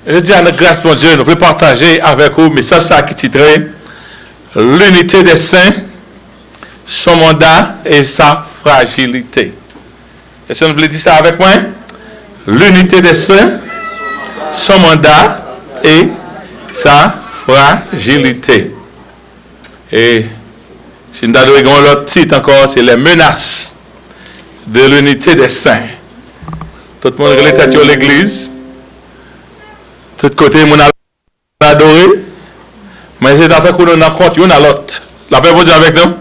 Je dis à notre grâce, mon Dieu, nous voulons partager avec vous, mais ça qui titrait l'unité des saints, son mandat et sa fragilité. Est-ce que vous voulez dire ça avec moi? L'unité des saints, son mandat et sa fragilité. Et si nous avons l'autre titre encore, c'est les menaces de l'unité des saints. Tout le monde relève à l'église. Tout côté, mon adoré. Mais c'est dans que nous avons compte, une à l'autre. La paix pour Dieu avec nous.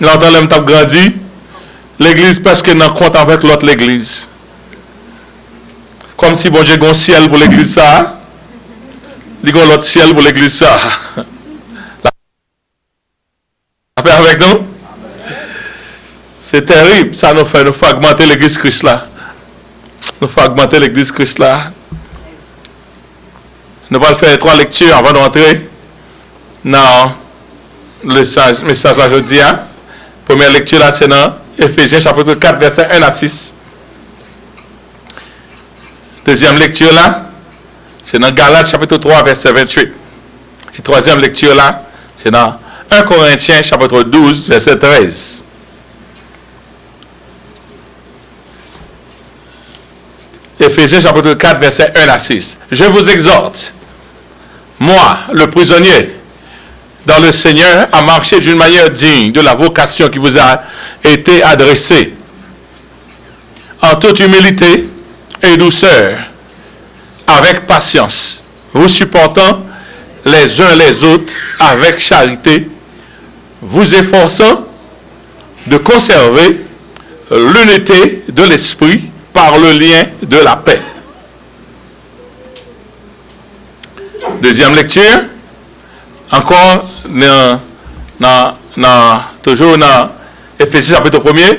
Nous entendons le temps grandi. L'église parce que nous compte avec l'autre l'église. Comme si bon Dieu a un ciel pour l'église ça. Il y a l'autre ciel pour l'église ça. La paix avec nous. C'est terrible. Ça nous fait augmenter l'église Christ là. Nous faut augmenter l'église Christ là. Nous allons faire 3 lectures avant d'entrer dans le message là aujourd'hui. Première lecture là, c'est dans Éphésiens chapitre 4, verset 1 à 6. Deuxième lecture là, c'est dans Galates chapitre 3, verset 28. Et troisième lecture là, c'est dans 1 Corinthiens chapitre 12, verset 13. Éphésiens chapitre 4, verset 1 à 6. Je vous exhorte, moi, le prisonnier, dans le Seigneur, à marcher d'une manière digne de la vocation qui vous a été adressée, en toute humilité et douceur, avec patience, vous supportant les uns les autres avec charité, vous efforçant de conserver l'unité de l'esprit par le lien de la paix. Deuxième lecture, encore toujours dans Éphésiens chapitre 1er,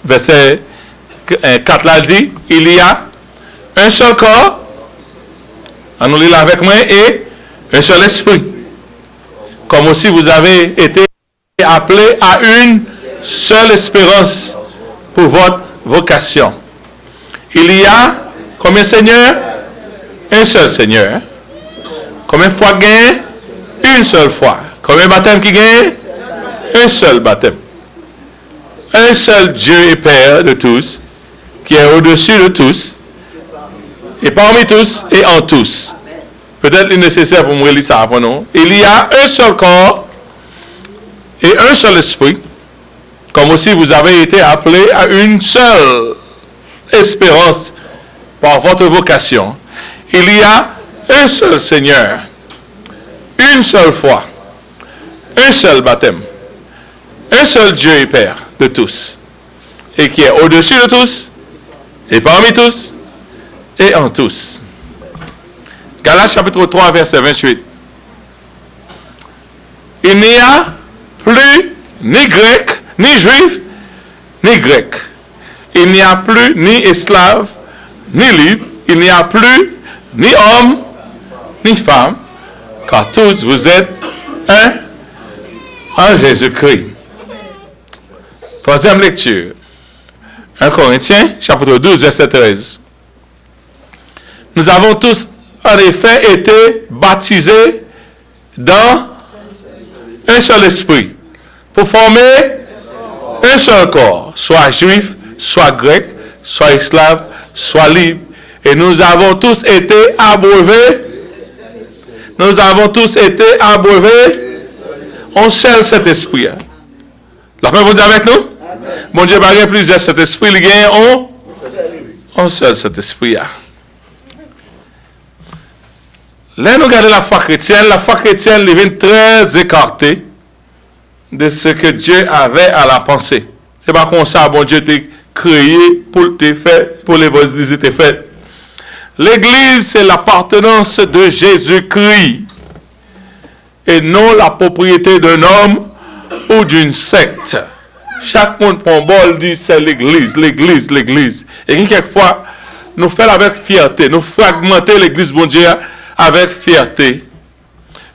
verset 4 là, dit, il y a un seul corps, on nous lit là avec moi, et un seul esprit. Comme aussi vous avez été appelés à une seule espérance pour votre vocation. Il y a combien de seigneurs? Un seul Seigneur. Combien de fois gagne? Une seule fois. Combien de baptêmes qui gagne? Un seul baptême. Un seul Dieu et Père de tous, qui est au-dessus de tous, et parmi tous et en tous. Peut-être il est nécessaire pour me relire ça après nous. Il y a un seul corps et un seul esprit, comme aussi vous avez été appelés à une seule espérance par votre vocation. Il y a un seul Seigneur, une seule foi, un seul baptême, un seul Dieu et Père de tous, et qui est au-dessus de tous, et parmi tous, et en tous. Galates chapitre 3, verset 28. Il n'y a plus ni grec, ni juif, ni grec. Il n'y a plus ni esclave, ni libre. Il n'y a plus ni homme, ni femme, car tous vous êtes un en Jésus-Christ. Troisième lecture. 1 Corinthiens, chapitre 12, verset 13. Nous avons tous, en effet, été baptisés dans un seul esprit, pour former un seul corps, soit juif, soit grec, soit esclave, soit libre. Et nous avons tous été abreuvés. Nous avons tous été abreuvés en seul cet esprit. La paix vous dit avec nous? Amen. Bon Dieu, il y a plusieurs cet esprit, il y a un seul cet esprit. Là, nous regardons la foi chrétienne est très écartée de ce que Dieu avait à la pensée. C'est pas comme ça, bon Dieu t'a créé pour te faire, pour l'évangile te fait. L'église, c'est l'appartenance de Jésus-Christ et non la propriété d'un homme ou d'une secte. Chaque monde prend un bol, dit c'est l'église. Et quelquefois, nous faisons avec fierté, nous fragmentons l'église, bon Dieu, avec fierté.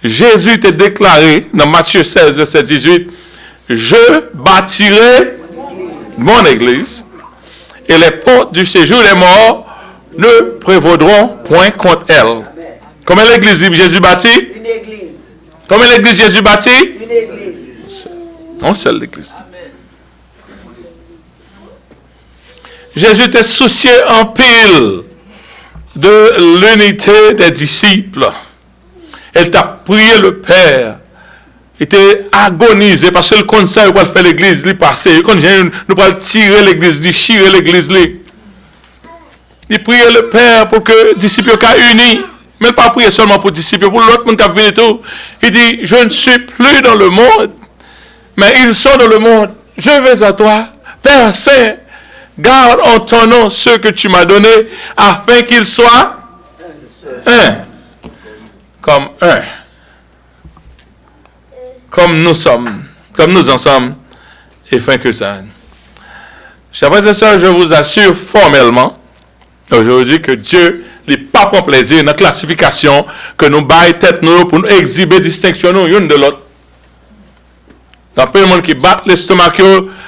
Jésus t'a déclaré dans Matthieu 16, verset 18, je bâtirai mon église et les portes du séjour des morts ne prévaudront point contre elle. Combien l'église Jésus bâtit? Une église. Combien l'église Jésus bâtit? Une église. Non, seule l'église. Jésus était soucieux en pile de l'unité des disciples. Elle t'a prié le Père. Il était agonisé parce que le conseil pour faire l'église, il passait. Quand nous allons tirer l'église, déchirer l'église. Il priait le Père pour que les disciples soient unis. Mais pas prier seulement pour les disciples, pour l'autre monde qui a venu tout. Il dit, je ne suis plus dans le monde, mais ils sont dans le monde. Je vais à toi, Père Saint. Garde en ton nom ceux que tu m'as donnés, afin qu'ils soient un. Comme un. Comme nous sommes. Comme nous en sommes. Et fin que ça. Chers frères et sœurs, je vous assure formellement, aujourd'hui, que Dieu n'est pas pour plaisir dans la classification que nous baillons tête nous pour nous exhiber distinction nous l'une de l'autre. Il y a plein de monde qui bat l'estomac,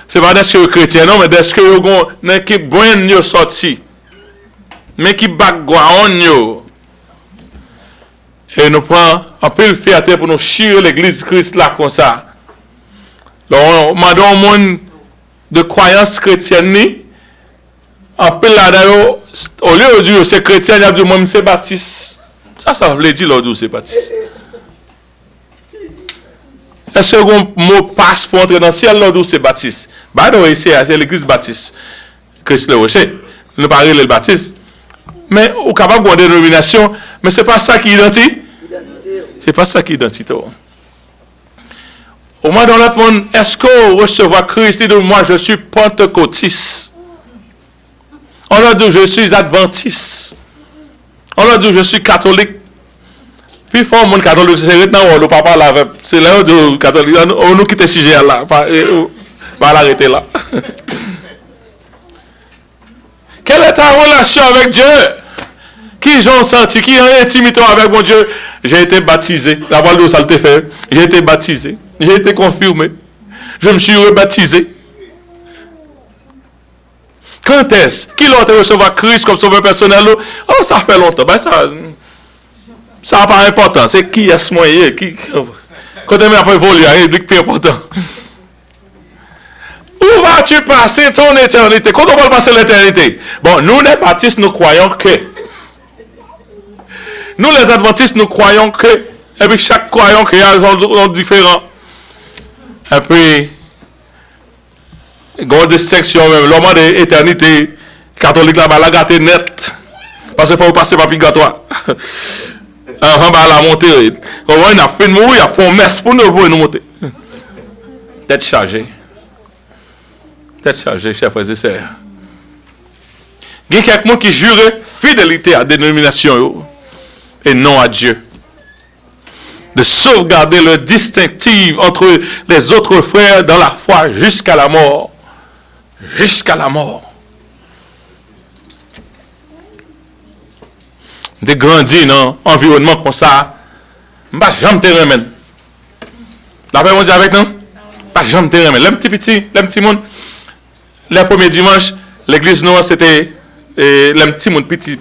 c'est pas des chrétiens, non, mais des chrétiens qui boivent sorti. Mais qui battent guaon. Et nous prenons un peu de fierté pour nous chier l'église Christ là comme ça. Donc, on m'a donné un monde de croyance chrétienne, un peu là d'ailleurs, au lieu de dire c'est chrétien, il y a dit moi c'est baptiste. Ça veut dire l'autre c'est baptiste. Est-ce que un mot passe pour entrer dans le ciel, l'autre c'est baptiste? Bah non, c'est l'église baptiste. Christ le Rocher. Nous ne parlons pas le baptiste. Mais au capable de dénomination, mais ce n'est pas ça qui est identité. C'est pas ça qui est identité. Au moins dans le monde, est-ce qu'on recevra Christ et de moi je suis pentecôtiste? On a dit je suis adventiste. On a dit je suis catholique. Puis il faut un monde catholique, c'est maintenant le papa là, c'est là où catholique, on nous quitte ce sujet là, va l'arrêter là. Quelle est ta relation avec Dieu? Qui j'en senti, qui est intimité avec mon Dieu? J'ai été baptisé, la voile de ça le fait, j'ai été baptisé, j'ai été confirmé, je me suis rebaptisé. Quand est-ce qu'il a recevoir Christ comme sauveur personnel? Oh, ça fait longtemps, ben ça n'a pas important, c'est qui est ce moyen, quand on a pas évolué, c'est plus important. Où vas-tu passer ton éternité? Quand on va passer l'éternité? Bon, nous les baptistes, nous croyons que. Nous les adventistes, nous croyons que. Et puis chaque croyant qui a un différent. Et puis, il y a une distinction même. L'homme de l'éternité, catholique là-bas, la gâte net. Parce qu'il faut passer par purgatoire. En bas la montée. On a fait de mourir, il a fait un messe pour nous voir nous monter. Tête chargée. Tête chargée, chers frères et sœurs. Il y a quelqu'un qui jure fidélité à la dénomination et non à Dieu. De sauvegarder le distinctif entre les autres frères dans la foi jusqu'à la mort. Jusqu'à la mort. De grandir dans un environnement comme ça, pas jamais te remettre. La paix, on dit avec nous, pas jamais te remettre. Les petits monde, le premier dimanche, l'église noire, c'était les petits monde petit,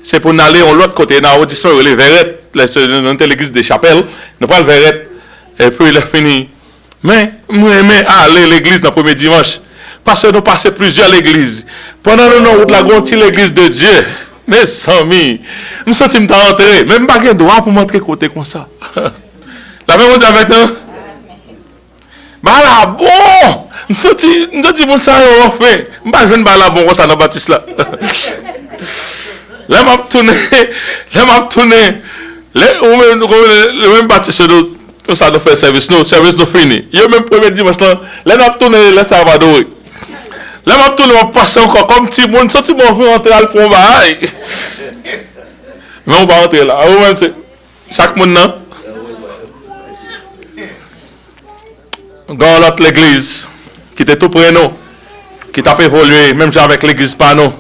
c'est pour aller de l'autre côté, dans l'audition, les verrettes, l'église des chapelles, nous pas le verrette, et puis il a fini. Mais, moi, j'aime aller à l'église dans le premier dimanche, parce que nous passons plusieurs églises. Pendant nous, nous avons la grande l'église de Dieu. Mes amis, nous sommes rentrés, même pas de droit pour montrer côté comme ça. La même chose avec nous. Bah là, bon, nous sommes bon ça, on fait. Bah je ne pas là bon comme ça dans Baptiste là. Là m'a tourné, le même Baptiste tout ça nous fait service nous fini. Il y a même premier dimanche là, là m'a tourné là ça va douer. Là, je tout le monde passe encore comme petit monde, si tu m'en veux rentrer à le point bail. Mais on va rentrer là. Même, chaque monde, non? Dans l'autre l'église, qui était tout près de nous, qui t'a évolué, même avec l'église par nous.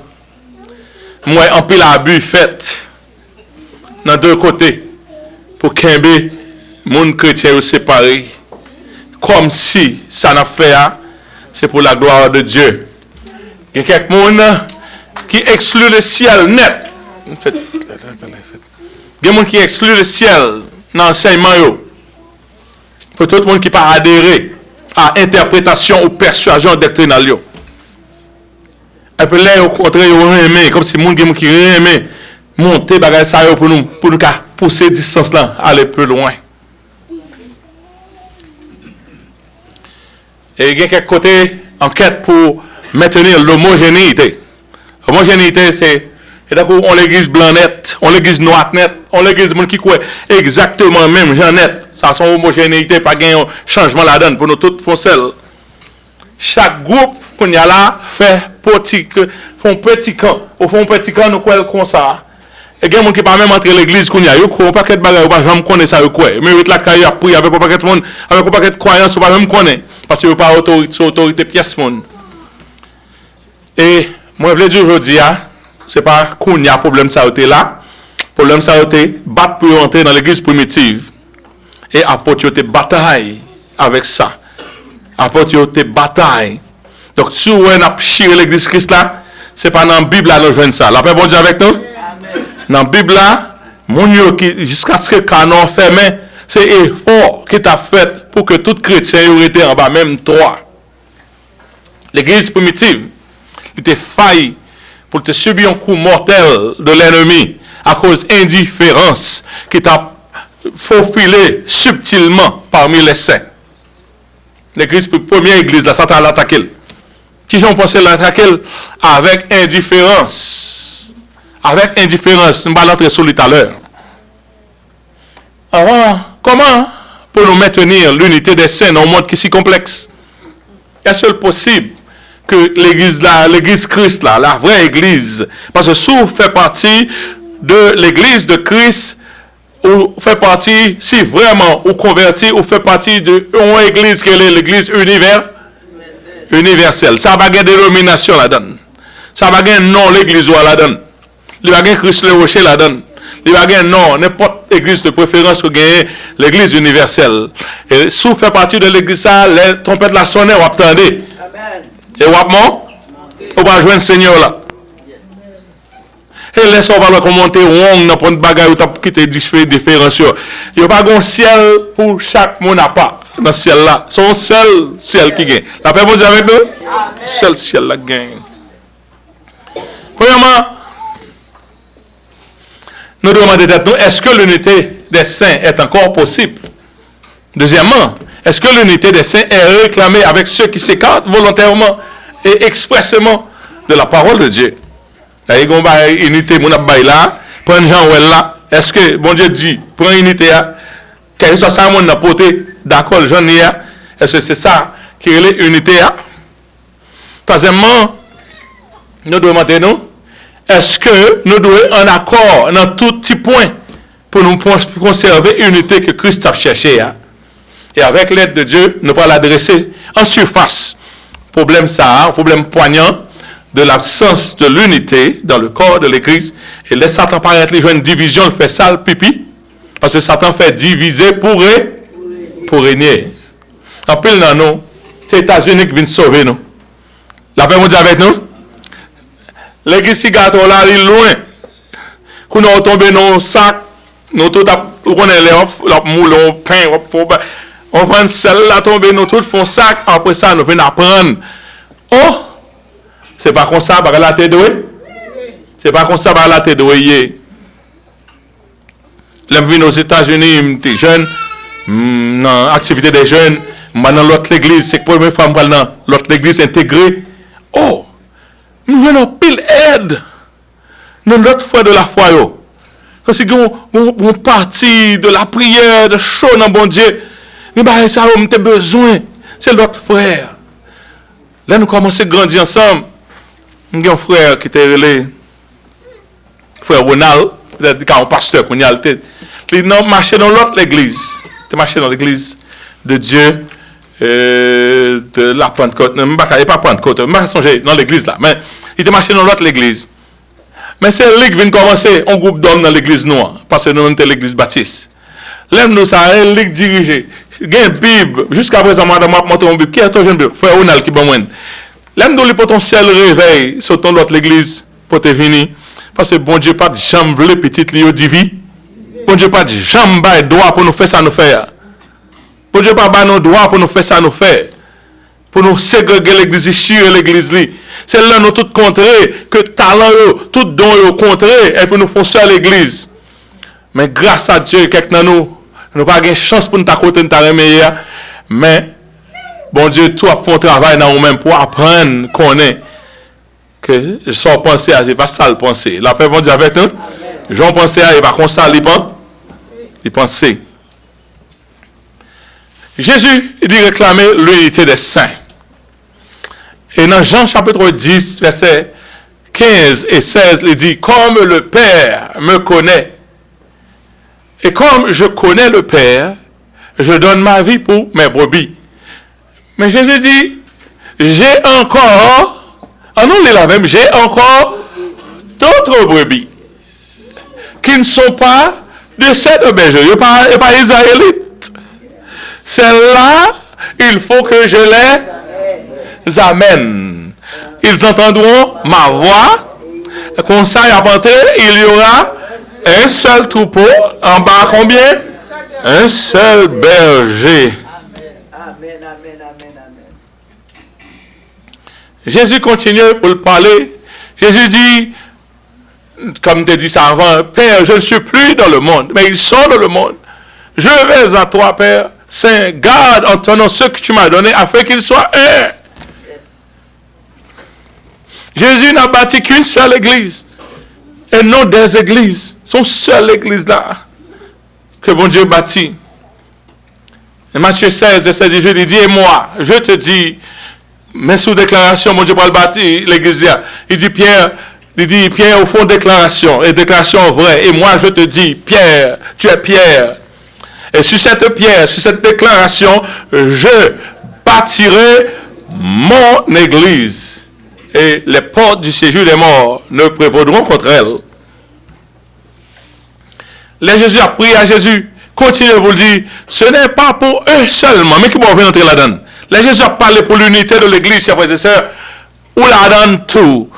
Moi, en pile abus fait, dans deux côtés, pour qu'un monde chrétien séparé, comme si ça n'a fait, c'est pour la gloire de Dieu. Il y a quelques personnes qui exclut le ciel net. Il y a des gens qui excluent le ciel dans l'enseignement. Pour tout le monde qui pas adhérer à l'interprétation ou persuasion doctrinale. Et puis là, au contraire, ils aimé, comme si les gens qui aiment monter bagage ça pour nous pousser distance là, aller plus loin. Et il y a quelques côtés enquête pour maintenir l'homogénéité. L'homogénéité, c'est on l'église blanc net, on l'église noir net, on l'église qui croit exactement même genre net. Ça son homogénéité, pas gain changement la donne pour nous tous font seul. Chaque groupe qu'on y a là fait font petit camp. Au fond petit camp nous croit comme ça. Et il y a des gens qui pas même entrer l'église qu'on y a, ils croient pas que bagage pas jamais connaît ça quoi. Mais là quand a pris avec pas de monde, avec pas de croyance pas même connaît parce que pas autorité pièce monde. Et moi je veux dire aujourd'hui c'est pas qu'on y a problème ça là. Problème ça battre pour entrer dans l'église primitive et apporter des batailles avec ça. Apporter des batailles. Donc si on a chiré l'église Christ là, c'est pas dans la Bible là nous joindre ça. La paix bon Dieu avec nous. Dans la Bible là, mon Dieu qui jusqu'à ce que canon fermé, c'est effort qui t'a fait pour que tout chrétien ait été en bas même toi. L'église primitive était failli pour te subir un coup mortel de l'ennemi à cause d'indifférence qui t'a faufilé subtilement parmi les saints. L'église, première église, là, Satan l'a attaqué. Qui j'en pensé l'attaquer avec indifférence. Avec indifférence, nous allons l'entrer sur lui tout à l'heure. Alors, comment pour nous maintenir l'unité des saints dans un monde qui est si complexe? Est-ce possible que l'église là, l'église Christ là, la vraie église, parce que si vous faites partie de l'église de Christ, ou fait partie, si vraiment ou converti, ou fait partie de une église qui est l'église universelle. Ça va gagner dénomination là-dedans. Ça va gagner non l'église ou la donne. Il va gagner Christ le rocher la donne. Il va gagner non n'importe église de préférence ou gagner l'église universelle. Et si vous faites partie de l'église ça, les trompettes la sonner, vous attendez. Et vous va joindre le Seigneur là. Et laissez-vous pas commenter, on n'a pas de bagaille qui te différence. Il n'y a pas de ciel pour chaque monde à part dans ce ciel là. C'est un seul ciel qui gagne. La paix, vous dites avec nous? Seul ciel là gagne. Premièrement, nous devons demander nous, est-ce que l'unité des saints est encore possible? Deuxièmement, est-ce que l'unité des saints est réclamée avec ceux qui s'écartent volontairement et expressément de la parole de Dieu? Il y a une unité, mon abbaye là, prends Jean Ouel là, est-ce que bon Dieu dit, prends une unité là, quel soit ça, mon apporté, d'accord, Jean Nia, est-ce que c'est ça qui est l'unité là? Troisièmement, nous devons demander nous, est-ce que nous devons en accord dans tout petit point pour nous conserver l'unité que Christ a cherché là? Et avec l'aide de Dieu, nous allons l'adresser en surface. Problème ça, problème poignant de l'absence de l'unité dans le corps de l'Église. Et laisse Satan paraître les joindre une division, il fait sale pipi. Parce que Satan fait diviser pour régner. En pile dans nous, c'est les États-Unis qui viennent sauver nous. La paix vous dit avec nous? L'Église si gâteau là, il est loin. Quand nous tombons dans un sac, nous tout on connaît les moule, on pain, on prend celle-là tomber, nous tous font sac, après ça nous venons apprendre. Oh! C'est pas comme ça, par la tête douée. C'est pas comme ça, par la tête douée. L'homme vient aux États-Unis, t'es jeune, dans l'activité des jeunes, dans l'autre église, c'est que pour première fois, dans l'autre église intégrée. Oh! Nous venons pile aide dans l'autre foi de la foi. Parce que on partie de la prière, de chaud dans bon Dieu. Mais bah, ça, on a besoin. C'est l'autre frère. Là, nous commençons à grandir ensemble. Nous avons un frère qui était relé, frère Ronald, peut-être un pasteur qu'on y a. Il a marché dans l'autre église. Il a marché dans l'église de Dieu, de la Pentecôte. Il n'est pas Pentecôte, il n'a pas songé dans l'église là. Mais il a marché dans l'autre église. Mais c'est lui qui vient commencer un groupe d'hommes dans l'église noire. Parce que nous sommes l'église baptiste. L'aime nous, ça a lui dirigé. Il y a une Bible. Jusqu'à présent, madame, je montre une Bible. Qui est ton jeune Bible? Frère Ronald qui est bon. L'aime nous, le potentiel réveil sur ton l'autre l'église pour te venir. Parce que bon Dieu pas de jambe vle petite li divi. Bon Dieu pas de jambe bail droit pour nous faire ça nous faire. Bon Dieu pas ba nous droit pour nous faire ça nous faire. Pour nous ségréguer l'église, chier l'église li. C'est là nous tout contrer que talent yo, tout don yo contrer et pour nous faire seule l'église. Mais grâce à Dieu quelqu'un nous pas gain chance pour nous ta côté nous ta remeiller mais bon Dieu tout a fait un travail dans nous-mêmes pour apprendre qu'on est que sans penser à c'est pas ça le penser. La paix bon Dieu avec nous. J'en pensais à et pas comme ça il pensait. Jésus il dit réclamer l'unité des saints. Et dans Jean chapitre 10 verset 15 et 16 il dit comme le Père me connaît et comme je connais le Père, je donne ma vie pour mes brebis. Mais Jésus dit j'ai encore j'ai encore d'autres brebis qui ne sont pas de cette bergerie, et pas israélites. Celles-là, il faut que je les amène. Ils entendront ma voix. Comme ça, il y aura un seul troupeau. En bas, combien? Un seul berger. Amen, amen, amen, amen. Jésus continue pour le parler. Jésus dit, comme tu as dit ça avant, Père, je ne suis plus dans le monde, mais ils sont dans le monde. Je vais à toi, Père, Saint, garde en ton nom ce que tu m'as donné, afin qu'ils soient un. Yes. Jésus n'a bâti qu'une seule église, et non des églises. Son seule église là, que bon Dieu bâtit. Et Matthieu 16, verset 18, il dit, et moi, je te dis, mais sous déclaration, mon Dieu va le bâtir, l'église là. Il dit, Pierre, au fond, déclaration, et déclaration vraie. Et moi, je te dis, Pierre, tu es Pierre. Et sur cette pierre, sur cette déclaration, je bâtirai mon église. Et les portes du séjour des morts ne prévaudront contre elle. Les Jésus a prié à Jésus, continue pour dire, ce n'est pas pour eux seulement, mais qui vont venir entrer là-dedans. Les Jésus a parlé pour l'unité de l'église, chers frères et sœurs, ou la donne tout.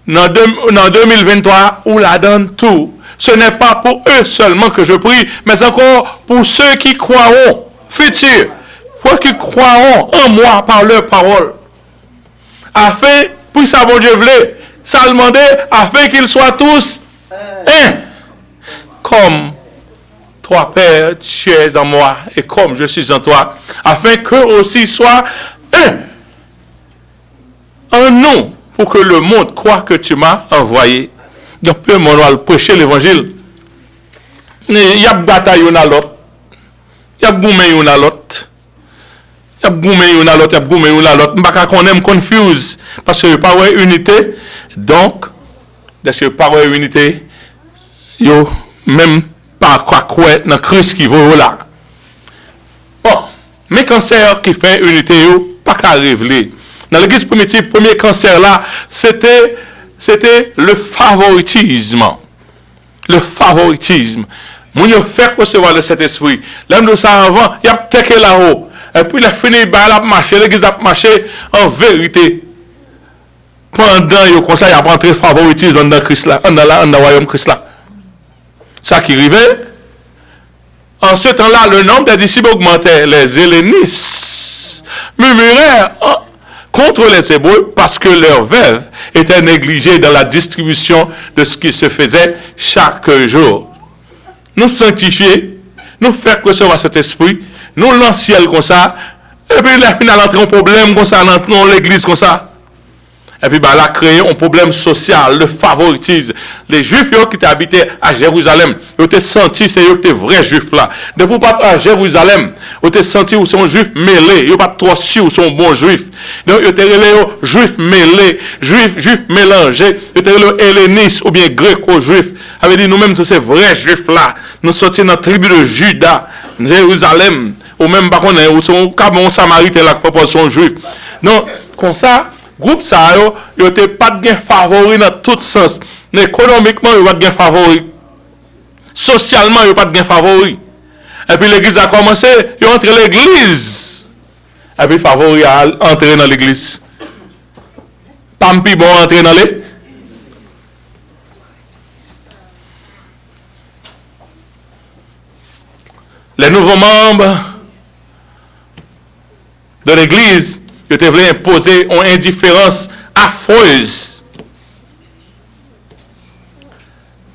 Dans 2023, ou la donne tout. Ce n'est pas pour eux seulement que je prie, mais encore pour ceux qui croiront, futurs, pour qui croiront en moi par leur parole. Afin, pour ça, bon Dieu voulait, ça demandait, afin qu'ils soient tous un. Comme toi, Père, tu es en moi, et comme je suis en toi, afin qu'eux aussi soient un. En nous, pour que le monde croit que tu m'as envoyé. Donc, peu mon doit prêcher l'évangile. Il y a bataille une à l'autre. Il y a goumé une à l'autre. Il y a goumé une à l'autre. Il y a goumé une à l'autre. Je qu'on aime confuse. Parce que pas ouais unité. Donc, parce que pas ouais unité, yo même pas quoi dans Christ qui vaut là. Bon, mes cancers qui fait unité, yo pas qu'à révéler. Dans l'église primitive, premier cancer là, c'était le favoritisme. Le favoritisme. Mon Dieu fait recevoir de cet esprit. L'homme de ça avant, il a teké là-haut. Et puis il a fini, il a marché, l'église a marché en vérité. Pendant il comme ça, il a rentré favoritisme dans Christ là, dans le royaume Christ là. Ça qui arrivait. En ce temps-là, le nombre des disciples augmentait. Les hellénistes murmuraient contre les Hébreux parce que leurs veuves étaient négligées dans la distribution de ce qui se faisait chaque jour. Nous sanctifier, nous faire recevoir cet esprit, nous lancer comme ça, et puis là, il a entré un problème comme ça dans l'église comme ça. Et puis là, créé un problème social, le favoritisme. Les Juifs qui habitaient à Jérusalem, ils étaient sentis, c'est eux qui étaient vrais Juifs là. Depuis pas à Jérusalem, ils étaient sentis où sont Juifs mêlés, ils n'ont pas trop su où sont bons Juifs. Donc ils étaient Juifs mêlés, Juifs mélangés, ils étaient hellénistes ou bien gréco-juifs. Avait dit nous-mêmes, c'est vrais Juifs là. Nous sortis dans la tribu de Juda, Jérusalem, ou même par contre, où sont Cabon Samaritain là, proportion juif. Donc, comme ça, groupe ça, ils n'étaient pas de gain favori dans tout sens. Mais économiquement, ils n'ont pas de gain favori. Socialement, ils n'ont pas de gain favori. Et puis l'église a commencé, ils ont entré l'église. Et puis favori a entré dans l'église. Pampi bon entrer dans les. les nouveaux membres de l'église, ils te voulaient imposer une indifférence affreuse.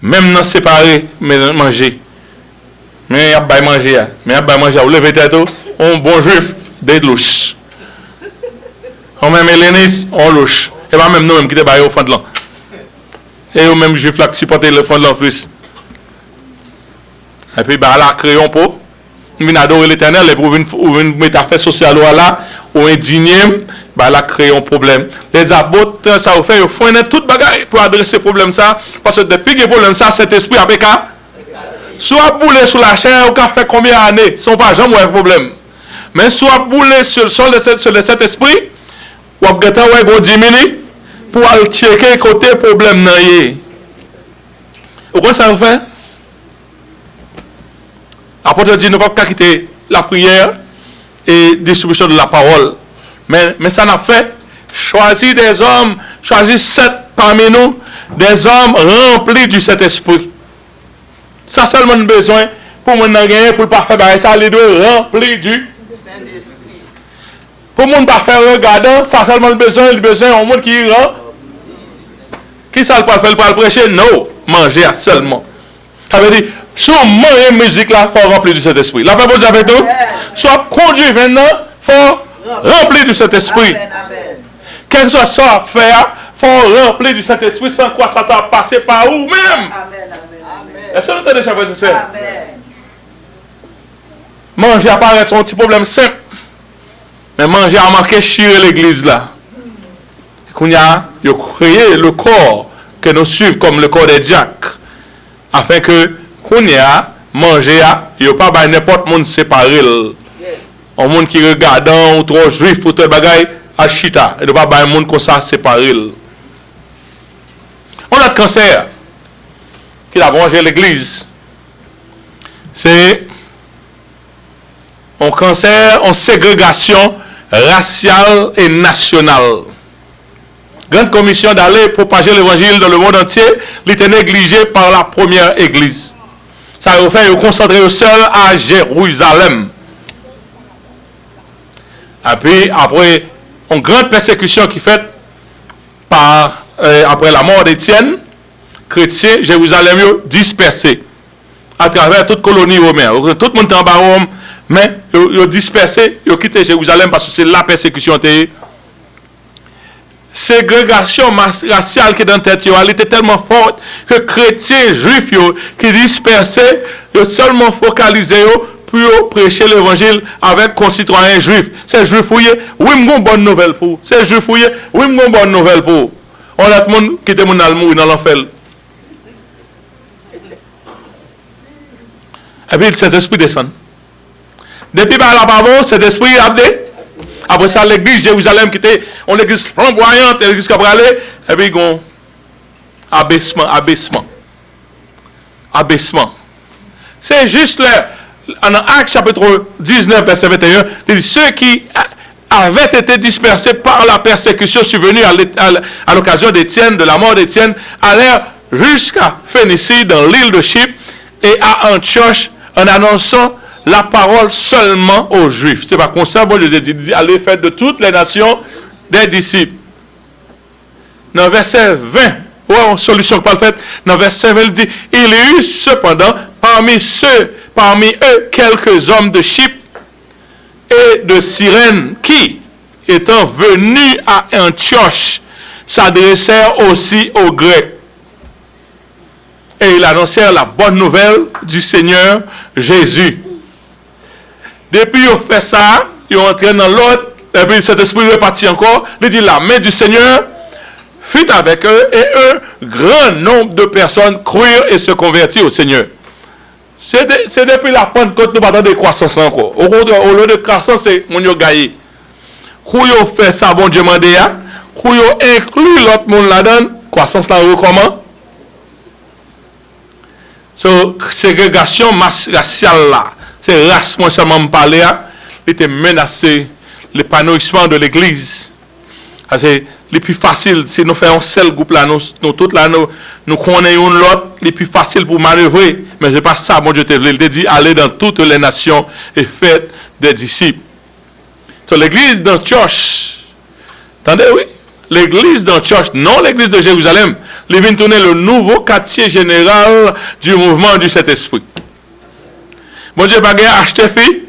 Même non séparé, mais manger. Mais il y a pas manger. Mais il y a pas manger. Vous levez tête, on bon juif, des louches. On même Hélénis, on louche. Et pas même nous, même qui débarquent au fond de l'an. Et au même juif là qui supportent le fond de l'an plus. Et puis, bah là, créons pour. Nous venons adorer l'éternel et pour une métaphore sociale là, ou indigné, bah là, créons un problème. Les abottes, ça vous fait, il faut tout bagaille pour adresser ce problème ça. Parce que depuis que le problème ça, cet esprit avec un. Soit boulé sur la chair, ou qu'a fait combien d'années, ce n'est pas jamais un problème. Mais soit boulé sur le sol de cet esprit, ou à gâter ou 10 minutes, pour aller checker côté problème nan yé. Ou quoi ça vous fait? Apôtre dit, nous ne pouvons pas quitter la prière et distribution de la parole. Mais ça n'a fait choisir des hommes, choisir 7 parmi nous, des hommes remplis du Saint-Esprit. Ça seulement besoin pour mon gagner pour pas faire ça les deux remplis du Saint-Esprit. Pour mon pas faire regarder, ça seulement besoin au monde qui rend. Qui ça pas faire pour le prêcher? Non, manger seulement. Ça veut dire si on mange musique là, faut remplir du Saint-Esprit. La parole avec nous. Soit conduit maintenant, faut remplir du Saint-Esprit. Quel que soit ça faire, faut remplir du Saint-Esprit sans quoi ça t'a passé par vous-même. Est-ce que vous entendez ça, frère et sœur? Manger apparaît son petit problème simple. Mais manger a manqué chier l'église là. Qu'on a créé le corps que nous suivons comme le corps des diacres. Afin que qu'on a manger, il n'y a pas n'importe monde séparé. Un monde qui regarde ou trop juif ou tout bagaille à chita. Il n'y a pas un monde comme ça séparé. On a le cancer qui a mangé l'église. C'est un cancer en ségrégation raciale et nationale. Grande commission d'aller propager l'évangile dans le monde entier, il était négligé par la première église. Ça a fait concentrer seul à Jérusalem. Et puis, après une grande persécution qui est faite par, après la mort d'Étienne, chrétiens, Jérusalem dispersé à travers toute colonie romaine. Tout le monde est en bas Rome, mais ils ont dispersé, ils ont quitté Jérusalem parce que c'est la persécution. Ségrégation raciale qui est dans la tête, elle était tellement forte que chrétiens, juifs qui dispersaient, ils ont seulement focalisé pour prêcher l'évangile avec concitoyens juifs. C'est juif fouillé, oui, une bonne nouvelle pour. C'est juif fouillé, oui, une bonne nouvelle pour. On a tout le monde qui était mourir dans l'enfer. Et puis cet esprit descend. Depuis par la parole, cet esprit a abdé. Après ça, l'église Jérusalem qui était une église flamboyante, l'église qui a aller, et puis il abaissement. C'est juste là, en Actes chapitre 19, verset 21, il dit ceux qui avaient été dispersés par la persécution survenue à l'occasion d'Étienne, de la mort d'Étienne, allèrent jusqu'à Phénicie, dans l'île de Chypre, et à Antioche, en annonçant la parole seulement aux Juifs. C'est pas comme ça, bon Dieu dit, allez faire de toutes les nations des disciples. Dans le verset 20, une solution pas faite, dans le verset 20, il dit, il y eut cependant parmi eux quelques hommes de Chypre et de Cyrène qui, étant venus à Antioche, s'adressèrent aussi aux Grecs. Et ils annoncèrent la bonne nouvelle du Seigneur Jésus. Depuis qu'ils ont fait ça, ils ont entré dans l'autre, et puis cet esprit est parti encore. Il dit la main du Seigneur fut avec eux, et un grand nombre de personnes crurent et se convertirent au Seigneur. C'est depuis la Pentecôte nous parlons de croissance encore. Au lieu de croissance, c'est mon yo gaillé. Quand ils ont fait ça, bon Dieu m'a dit, quand ils ont inclus l'autre monde là-dedans, croissance là comment? Ségrégation raciale là. C'est race, moi seulement me parler, il était menacé l'épanouissement de l'église. les plus faciles, si nous faisons un seul groupe là, nous tous là, nous connaissons l'autre, les plus faciles pour manœuvrer. Mais c'est pas ça, mon Dieu te dit. Il te dit, allez dans toutes les nations et faites des disciples. So, l'église d'Antioche, attendez, oui, l'église d'Antioche, non l'église de Jérusalem, il vient tourner le nouveau quartier général du mouvement du Saint-Esprit. Mon Dieu, pas acheté fille.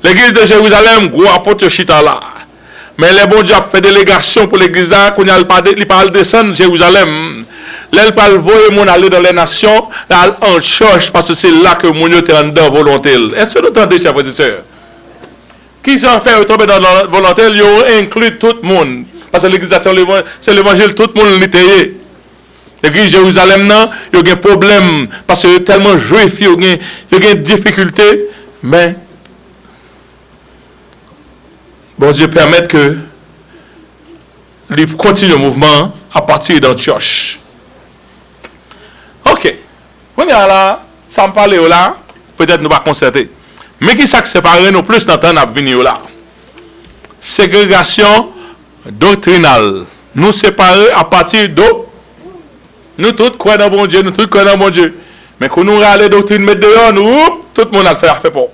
L'église de Jérusalem, gros apôtre chita là. Mais les bon Dieu a fait délégation pour l'église là, qu'on a parle descendre Jérusalem. Là, il parle voyer mon aller dans les nations, là, en cherche, parce que c'est là que mon Dieu est en dedans volonté. Est-ce que vous entendez, chers frères et sœurs? Qui s'en fait tomber dans la volonté, ils ont inclus tout le monde. Parce que l'église, c'est l'évangile, tout le monde l'était. L'église Jérusalem, non, il y a un problème, parce que tellement juif, il y a une difficulté, mais bon Dieu permet que il continue le mouvement à partir d'Antioche. Ok. On est là, ça me parle là, peut-être nous pas concerter. Mais qui ça sépare nous plus dans le temps à venir là? Ségrégation doctrinale. Nous séparer à partir de nous tous croyons dans bon Dieu, nous tous croyons dans bon Dieu. Mais quand nous allons les doctrines mettre dehors, nous, tout le monde a fait pour.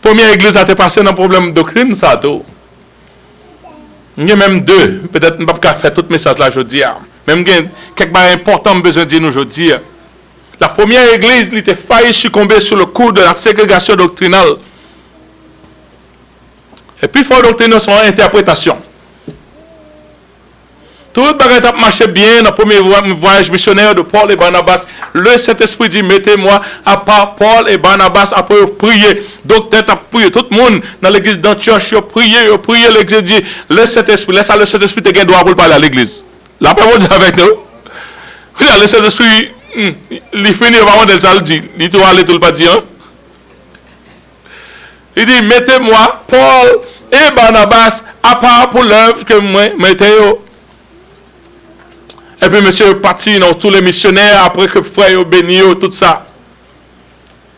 Première église a été passée dans le problème de doctrine, ça tout. Il y a même deux. Peut-être que je ne peux pas faire tout le message là aujourd'hui. Même quelque chose important besoin de dire nous aujourd'hui. La première église, elle était failli succomber sur le coup de la ségrégation doctrinale. Et puis, il faut doctriner son interprétation. Tout le monde a marché bien dans le premier voyage missionnaire de Paul et Barnabas. Le Saint-Esprit dit, mettez-moi à part Paul et Barnabas après prier. Donc, peut-être prier. Tout le monde dans l'église d'Antioche, prier, l'église dit, le Saint-Esprit, laisse le Saint-Esprit te droit pour parler à l'église. La parole dit avec nous. Le Saint-Esprit, il finit avant de ça, il dit, il doit aller tout le pas dire. Il dit, mettez-moi Paul et Barnabas à part pour l'œuvre que moi mettez. Et puis monsieur est parti dans tous les missionnaires après que frère béni tout ça.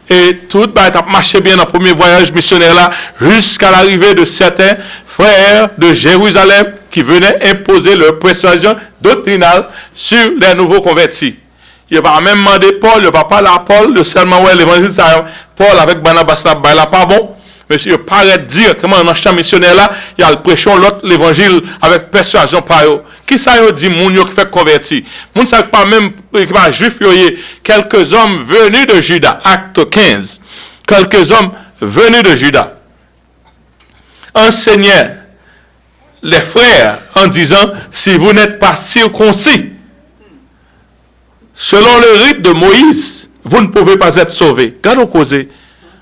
Et tout a marché bien dans le premier voyage missionnaire là jusqu'à l'arrivée de certains frères de Jérusalem qui venaient imposer leur persuasion doctrinale sur les nouveaux convertis. Il n'a pas même demandé Paul, il n'a pas parlé à Paul, de seulement ouais l'évangile ça Paul avec Barnabas là pas bon. Monsieur paraît directement dans le champ missionnaire là, il y a le prêchon l'autre l'évangile avec persuasion par eux. Qui ça yo dit moun yo qui fait converti? Moun ça pas même pas juif yo quelques hommes venus de Juda, acte 15. Quelques hommes venus de Juda enseignaient les frères en disant si vous n'êtes pas circoncis selon le rite de Moïse, vous ne pouvez pas être sauvés. Quand on cause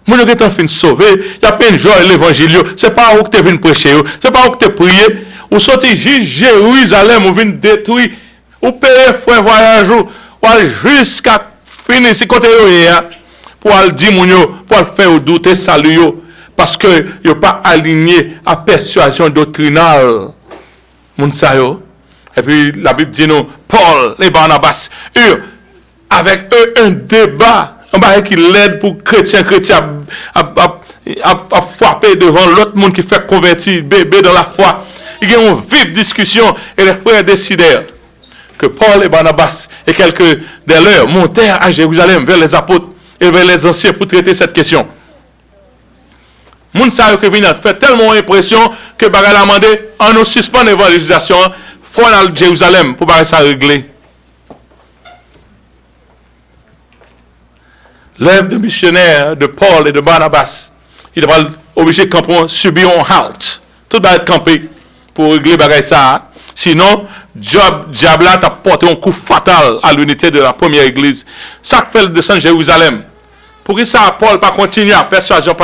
moun yo qui est fin sauvé, il y a plein de gens l'évangile, c'est pas où que tu viens prêcher, c'est pas où que tu prier. Ou sorti Jérusalem, ou vient détruire, ou payer frère voyage, ou jusqu'à finir ce côté pour aller dire pour faire douter salut, parce que il pas aligné à persuasion doctrinale. Et puis la Bible dit nous, Paul et Barnabas, eux, avec eux un débat, qui l'aide pour chrétien à frapper devant l'autre monde qui fait convertir bébé dans la foi. Il y a une vive discussion et les frères décidèrent que Paul et Barnabas et quelques des leurs montèrent à Jérusalem vers les apôtres et vers les anciens pour traiter cette question. Moun sa yo qui vient fait tellement impression que Bagal a demandé on nous suspend l'évangélisation, faut aller à Jérusalem pour Bagal ça régler. L'œuvre de missionnaire de Paul et de Barnabas, il va obligé de subir un halt. Tout va être campé pour régler bagay ça. Sinon, diable a porté un coup fatal à l'unité de la première église. Ça fait le descendre Jérusalem. Pour que ça, Paul pas continuer à persuasion,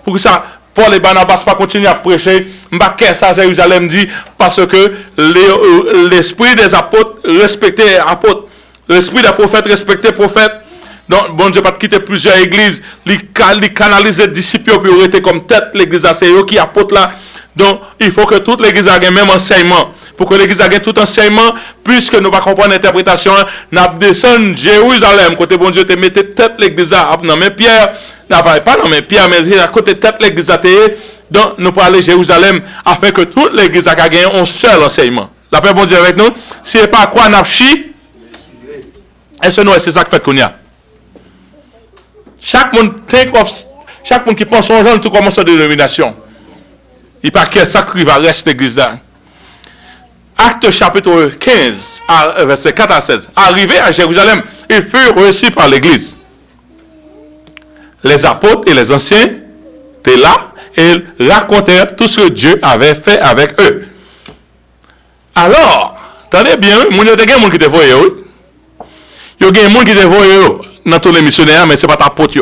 pour que ça, Paul et Barnabas pas continuer à prêcher, m'baké ça Jérusalem dit, parce que l'esprit des apôtres respectait les apôtres. L'esprit des prophètes respectait les prophètes. Donc, bon Dieu pas quitter plusieurs églises, il canalise les disciples pour rester comme tête l'église à eux qui apôtre là. Donc, il faut que toute l'église ait le même enseignement. Pour que l'église ait tout enseignement, puisque nous ne pouvons pas comprendre l'interprétation, nous descendons Jérusalem, côté bon Dieu, te mettez tête l'église à non mais Pierre, pas non mais Pierre, mais à côté tête l'église à Donc, nous pour aller à Jérusalem afin que toute l'église a gagné un seul enseignement. La paix bon Dieu avec nous. Si c'est pas quoi n'a chi, est-ce que nous, c'est ça que fait qu'on y a. Chaque monde qui pense son genre, tout commence en dénomination. Il n'y a pas quel sacré va rester l'église là. Acte chapitre 15, verset 4 à 16. Arrivé à Jérusalem, ils furent reçus par l'église. Les apôtres et les anciens étaient là et ils racontèrent tout ce que Dieu avait fait avec eux. Alors, attendez bien, il y a des gens qui te voient. Il y a des gens qui te voient dans tous les missionnaires, mais ce n'est pas ta pote.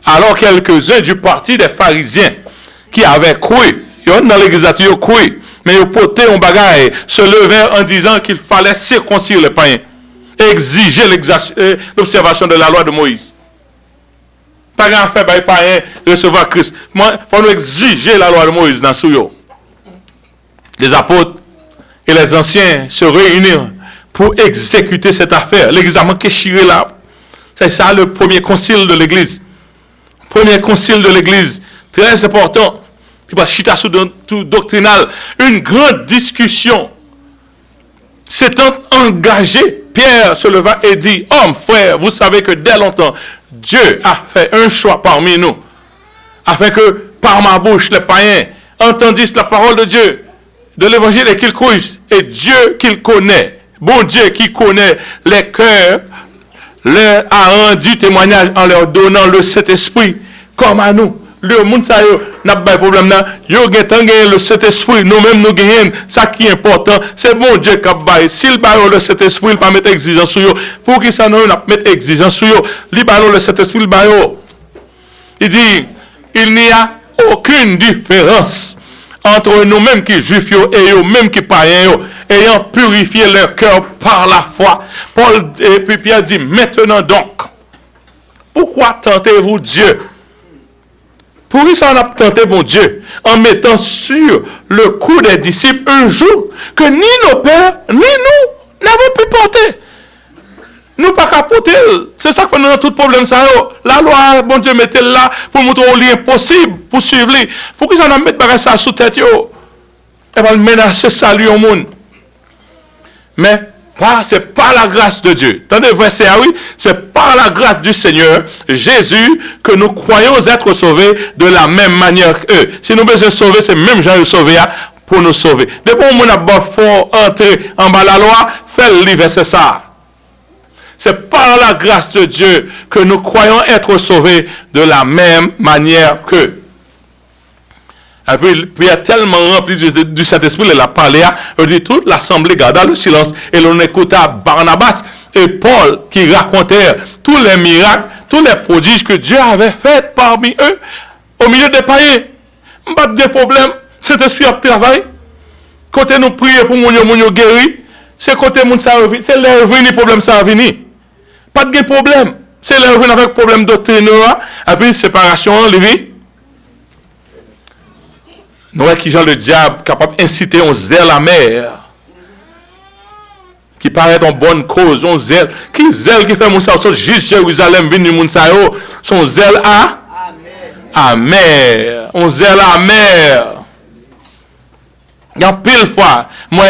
Alors, quelques-uns du parti des pharisiens qui avaient cru, dans l'église, ils ont cru, mais ils ont porté un bagage, se levèrent en disant qu'il fallait circoncire les païens, exiger l'observation de la loi de Moïse. Pas grand fait les païens recevoir Christ. Il faut nous exiger la loi de Moïse dans ce yo. Les apôtres et les anciens se réunirent pour exécuter cette affaire. L'église a manqué chier là. C'est ça le premier concile de l'église. Premier concile de l'église, très important. Qui va chita sous tout doctrinal. Une grande discussion. S'étant engagé, Pierre se leva et dit, hommes, frères, vous savez que dès longtemps, Dieu a fait un choix parmi nous, afin que par ma bouche, les païens entendissent la parole de Dieu, de l'évangile et qu'ils croissent. Et Dieu qu'il connaît, bon Dieu qui connaît les cœurs, leur a rendu témoignage en leur donnant le Saint-Esprit, comme à nous. Le monde ça n'a pas de problème là, yo gagne le Saint-Esprit, nous-mêmes nous gagnons, ça qui est important, c'est bon Dieu qui bail. S'il bail le Saint-Esprit, il pas mettre exigence sur yo. Pour qui ça nous n'a mettre exigence sur yo, il bail le Saint-Esprit, il bail. Il dit il n'y a aucune différence entre nous-mêmes qui juifs et eux-mêmes qui païens ayant purifié leur cœur par la foi. Paul et puis Pierre dit maintenant donc, pourquoi tentez-vous Dieu? Pour ça, on a tenté bon Dieu en mettant sur le cou des disciples un jour que ni nos pères, ni nous n'avons pu porter. Nous pas qu'à porter. C'est ça que fait nous dans tout problème. Ça, la loi, bon Dieu, mettez là pour montrer l'impossible pour suivre. Pour ça, on a mis ça sous tête. Et va menacer salut au monde. Mais c'est par la grâce de Dieu. Attendez, verset oui, c'est par la grâce du Seigneur Jésus que nous croyons être sauvés de la même manière qu'eux. Si nous besoin sauver, c'est même Jean sauvé pour nous sauver. Depuis qu'on a fort entrer en bas la loi, fait le livre, c'est ça. C'est par la grâce de Dieu que nous croyons être sauvés de la même manière qu'eux. Et puis, Pierre tellement rempli du Saint-Esprit, il a parlé, il dit toute l'assemblée garda le silence et l'on écouta Barnabas et Paul qui racontèrent tous les miracles, tous les prodiges que Dieu avait faits parmi eux, au milieu des païens. Pas de problème, Saint-Esprit a travaillé. Côté nous prier pour nous guérir, c'est côté nous ça revient, c'est leur venir problème ça venir. Pas de problème, c'est leur venir avec problème doctrine, et puis séparation, lui. Nous voyons qui Jean le diable capable d'inciter un zèle amer qui paraît en bonne cause, un zèle qui fait mon ça juste Jérusalem venu mon ça son zèle amer, un zèle amer. Il y a pile fois moi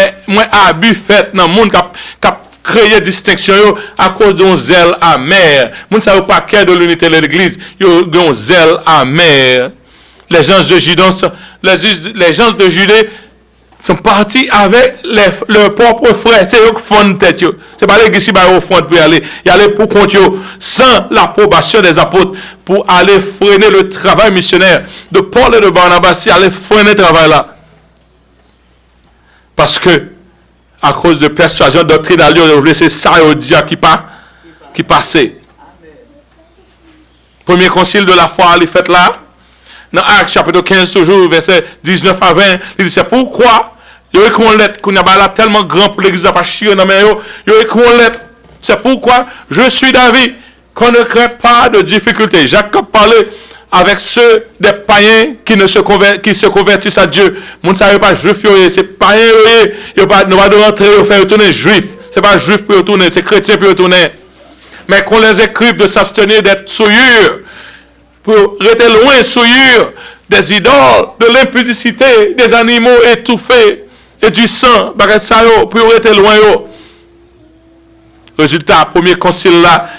abus fait dans monde qui créer distinction à cause d'un zèle amer. Moun ça pas cœur de l'unité de l'église, yo un zèle amer. Les gens de Judée sont partis avec leurs propres frères. C'est eux qui font tête. C'est pas l'église qui va au fond pour aller. Ils allaient pour compte sans l'approbation des apôtres pour aller freiner le travail missionnaire de Paul et de Barnabas. Ils allaient freiner le travail là. Parce que, à cause de persuasion doctrinale, ils ont laissé ça au dia qui passait. Premier concile de la foi, il fait là. Dans Actes chapitre 15, toujours, verset 19 à 20, il dit c'est pourquoi il y a écrit une lettre qu'on a là tellement grand pour l'église à pas chier dans mes yeux. Il y a écrit une lettre. C'est pourquoi je suis d'avis qu'on ne crée pas de difficultés. Jacques a parlé avec ceux des païens qui se convertissent à Dieu. Mon ne savait pas juif, c'est païen, il n'y a pas de rentrer, faire retourner juif. C'est pas juif pour retourner, c'est chrétien pour retourner. Mais qu'on les écrive de s'abstenir d'être souillures, pour rester loin, souillure des idoles, de l'impudicité, des animaux étouffés et du sang, bagay sa yo, pour être loin yo. Résultat, premier concile là,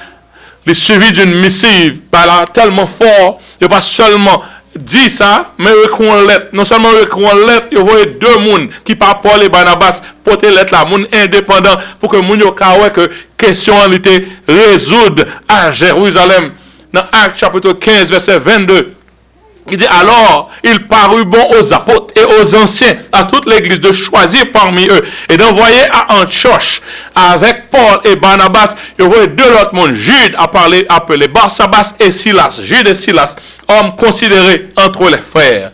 il est suivi d'une missive, là, tellement fort, il n'y a pas seulement dit ça, mais il y a une lettre. Non seulement il y a une lettre, il y a deux personnes qui par Paul et Barnabas porter lettre là, monde indépendant, pour que moun yo ka que question en était résoudre à Jérusalem. Dans Actes chapitre 15, verset 22. Il dit alors, il parut bon aux apôtres et aux anciens, à toute l'église, de choisir parmi eux et d'envoyer à Antioche avec Paul et Barnabas. Il y avait deux autres mondes, Jude appelé Barsabas et Silas. Jude et Silas, hommes considérés entre les frères.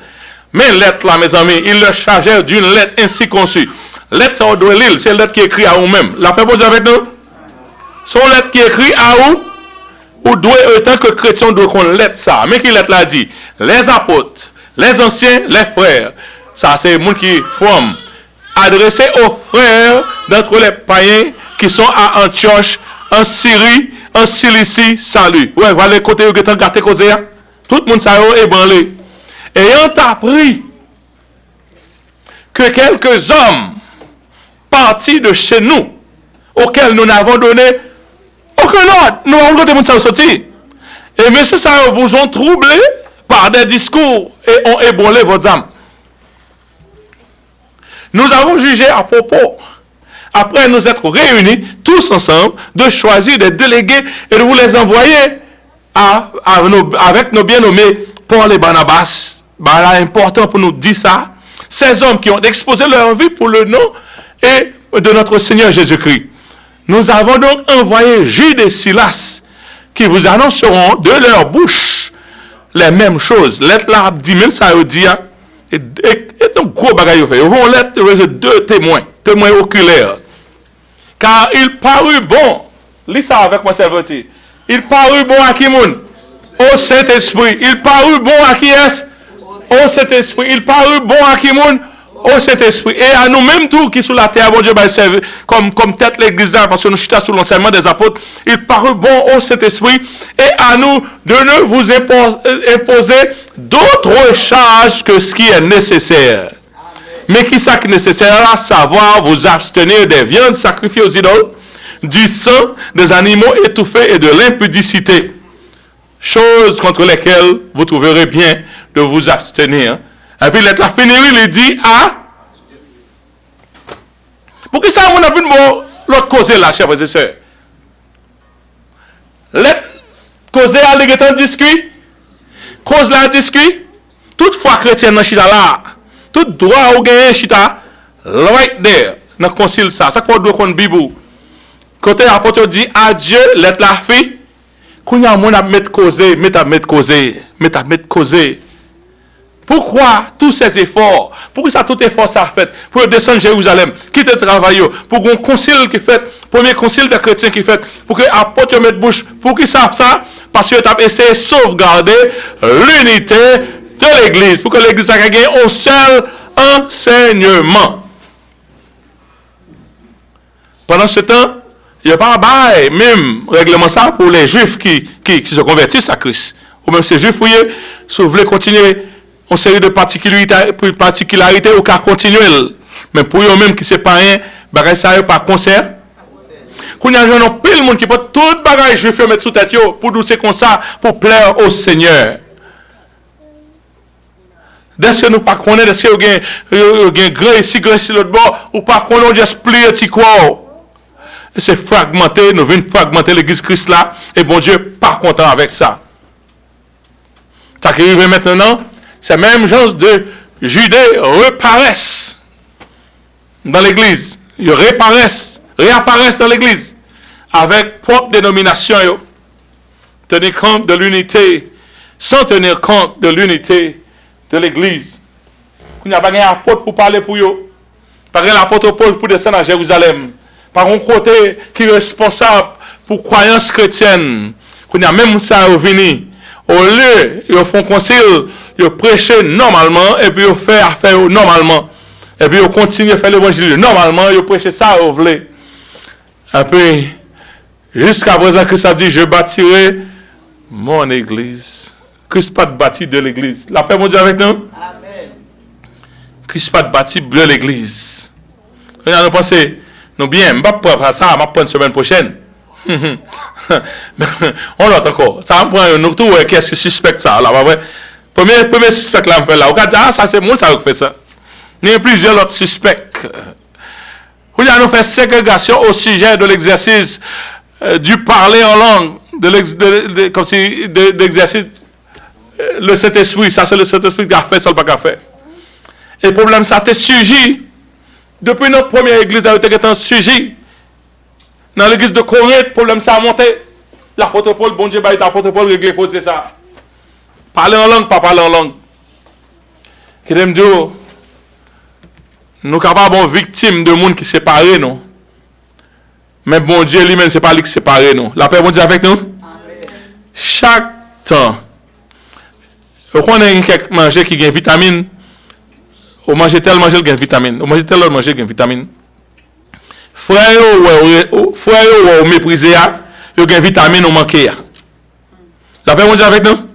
Mais lettre là, mes amis, ils le chargèrent d'une lettre ainsi conçue. Lettre, ça doit lire, c'est une lettre qui est écrite à vous-même. La fait poser avec nous? C'est une lettre qui est écrite à vous? Ou doit, autant que chrétien, doit qu'on lettre ça. Mais qui lettre là dit? Les apôtres, les anciens, les frères. Ça, c'est les gens qui forment. Adressé aux frères d'entre les païens qui sont à Antioche, en Syrie, en Cilicie, salut. Ouais, voilà les côtés où vous êtes gâtés causé. Tout le monde s'est ébranlé. Ayant appris que quelques hommes partis de chez nous, auxquels nous n'avons donné aucun ordre, nous avons côté monde ça sorti. Et messieurs, ça vous ont troublé par des discours et ont ébranlé votre âme. Nous avons jugé à propos, après nous être réunis tous ensemble, de choisir des délégués et de vous les envoyer avec nos bien-nommés Paul et Barnabas. Ben là, important pour nous dire ça. Ces hommes qui ont exposé leur vie pour le nom et de notre Seigneur Jésus-Christ. Nous avons donc envoyé Jude et Silas qui vous annonceront de leur bouche les mêmes choses. Lettre là dit même ça dit et donc gros bagaille fait. Ils vont lettre deux témoins oculaires. Car il parut bon. Lis ça avec moi serviteur. Il parut bon à qui moun? Au Saint-Esprit. Il parut bon à qui est? Au Saint-Esprit. Il parut bon à qui moun? Au Saint-Esprit. Et à nous-mêmes tous qui sont la terre, bon Dieu, bah, comme tête l'église là, parce que nous chutons sous l'enseignement des apôtres, il parut bon au Saint-Esprit et à nous de ne vous imposer d'autres charges que ce qui est nécessaire. Amen. Mais qui est nécessaire? À savoir vous abstenir des viandes sacrifiées aux idoles, du sang, des animaux étouffés et de l'impudicité. Choses contre lesquelles vous trouverez bien de vous abstenir. Et puis la finir, il dit pour que ça, on a vu l'autre cause là, chers frères et sœurs. L'autre cause là, il est en discuit. Cause là, discuit. Toutefois, chrétien dans chita là, tout droit au gain chita, right there, dans le concile ça. Ça qu'on doit qu'on Bible. Côté l'apôtre dit adieu, l'être la fille. Quand il y a un monde à mettre causer, mettre causer. Pourquoi tous ces efforts? Pourquoi ça tout effort ça fait? Pour descendre Jérusalem, quitter le travail, pour un concile qui fait, premier concile de chrétiens qui fait, pour que l'apôtre mette bouche, pour qu'ils savent ça, parce que tu as essayé de sauvegarder l'unité de l'église, pour que l'église a gagné un seul enseignement. Pendant ce temps, il n'y a pas de même règlement ça pour les juifs qui se convertissent à Christ. Ou même ces juifs, si vous voulez continuer une série de particularités au cas continuel. Mais pour eux-mêmes qui ne sont pas rien, bagay ça par concert. Quand il y a un pile monde qui peut tout bagay juif mettre sous tête pour doucer comme ça, pour plaire au Seigneur. Dès que nous ne connaissons pas, dès que nous avons grand ici, grand ici, l'autre bord, ou pas qu'on a juste plié petit quoi. C'est fragmenté, nous venons fragmenter l'église Christ là, et bon Dieu, pas content avec ça. Ça qui arrive maintenant, ces mêmes gens de Judée reparaissent dans l'église. Ils réapparaissent dans l'église avec propre dénomination. Tenir compte de l'unité, sans tenir compte de l'unité de l'église. Il n'y a pas un apôtre pour parler pour eux. Pas un apôtre Paul pour descendre à Jérusalem. Par un côté qui est responsable pour croyance chrétienne. Il y a même ça au venu. Au lieu, ils font concile, ils prêchent normalement, et puis ils font affaire normalement. Et puis ils continuent à faire l'évangile normalement, ils prêchent ça au volet. Et puis, jusqu'à présent, Christ a dit, je bâtirai mon église. Christ pas bâti de l'église. La paix, mon Dieu, avec nous? Amen. Christ pas bâti de l'église. Nous pensons, nous bien, je ne vais pas prendre ça, je vais prendre la semaine prochaine. On l'autre encore. Ça me prend un autre, qu'est-ce que suspect ça? Là, premier suspect là, me fait là. On va dire, ah, ça c'est moi, ça fait ça. Il y a plusieurs autres suspects. On a nous fait ségrégation au sujet de l'exercice du parler en langue, comme si d'exercice le Saint-Esprit. Ça c'est le Saint-Esprit qui a fait ça, le pas qu'a fait. Et le problème, ça a été sujet. Depuis notre première église, ça a été un sujet. Dans l'église de Corinthe, le problème, ça a monté. L'apôtre Paul, bon Dieu, l'apôtre Paul réglé pour ça. Parler en langue, pas parler en langue. Qui aime dire, nous sommes capables de victimes de monde qui séparent nous. Mais bon Dieu lui-même, ce n'est pas lui qui sépare nous. La paix, bon Dieu, avec nous. Amen. Chaque temps, on a quelques manger qui gagne vitamine. On mange tel manger qui gagne vitamine. On mange tel autre manger qui gagne vitamine. Frère ou mépriser, il gagne vitamine ou manquer. La paix, bon Dieu, avec nous.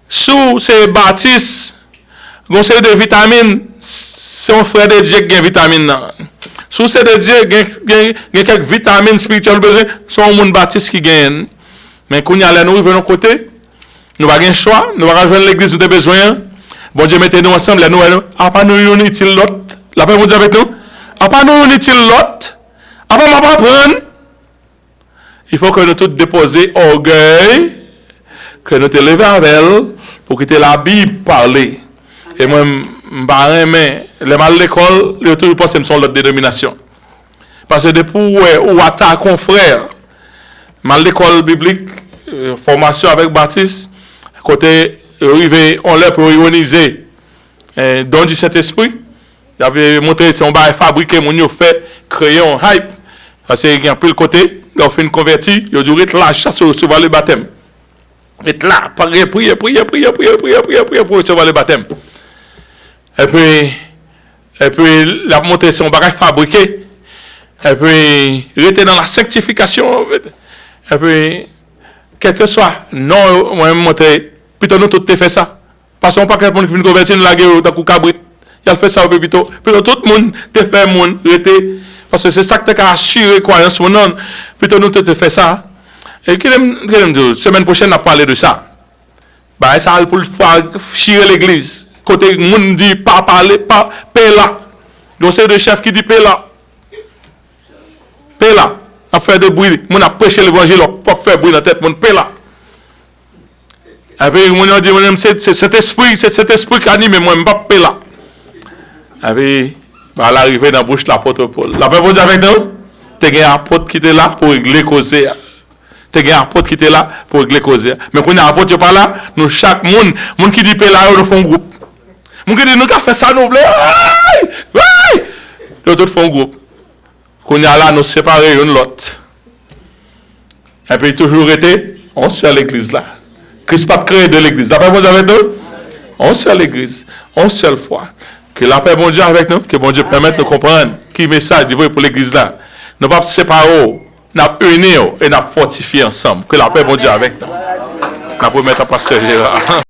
Sous ces baptistes, on a de vitamines, c'est un frère de Dieu qui gagne vitamine. Sous ces de Dieu, il y a quelques vitamines spirituelles besoin, c'est un monde baptiste qui gagne. Mais quand nous arrivons de notre côté, nous n'avons pas de choix, nous allons rejoindre l'église où nous avons besoin. Bon Dieu, mettez-nous ensemble, nous allons, à part nous unir l'autre. La paix, bon Dieu, avec nous. À part nous unir l'autre, à part nous apprendre, il faut que nous tous déposions orgueil, que nous te levions avec elle, pour quitter la Bible parler. Et moi, les mal d'école, les autres pensent que sont l'autre dénomination. Parce que depuis où attaque un frère, mal d'école biblique, formation avec Baptiste, côté arrivé, on l'a pour ironiser, don du Saint-Esprit, il avait montré son bail fabriqué, mon fait créer un hype. Parce qu'il y a un peu le côté, il a fait une convertie, il a dû être là, ça sur recevoir le baptême. Être là, prier pour recevoir le baptême. Et puis, il a montré son bagage fabriqué. Et puis, il était dans la sanctification. Et puis, quel que soit, non, moi, montré, plutôt nous tous fait ça. Parce qu'on pas quelqu'un qui vient convertir dans la guerre, dans le cabrit. Il a fait ça plutôt. Plutôt tout le monde te fait monde, parce que c'est ça que tu as assuré croyance mon nom. Plutôt nous te fait ça. Et qu'il aime dire, semaine prochaine, on a parlé de ça. Bah, ça pour chirer l'église. Côté monde dit pas parler, pas paix là. Donc c'est le chef qui dit paix là. Paix là. A faire de bruit. Mon a prêché l'évangile, pas faire bruit dans la tête, mon paix là. Et puis mon a dit, c'est cet esprit qui anime moi, pas paix là. Et puis, à l'arrivée dans la bouche de l'apôtre Paul. La paix, vous avez avec nous? Tu as un apôtre qui était là pour régler causer. Tu as un apôtre qui était là pour régler causer. Mais quand il y a un apôtre qui n'est pas là, nous, chaque monde qui dit paix là, nous faisons un groupe. Nous qui dit nous avons fait ça, nous voulons. Nous tous faisons un groupe. Quand il y a là, nous séparons l'un l'autre. Et puis, toujours été, on se fait l'église là. Christ pas créé de l'église. La paix, vous avez avec nous? On se fait l'église. On se fait le foi. Que la paix, bon Dieu, avec nous. Que bon Dieu permette de comprendre qui message il veut pour l'église là. Nous ne pas séparer, nous unir et nous fortifier ensemble. Que la paix, bon Dieu, avec nous. Nous pouvons mettre à pasteur Gérard.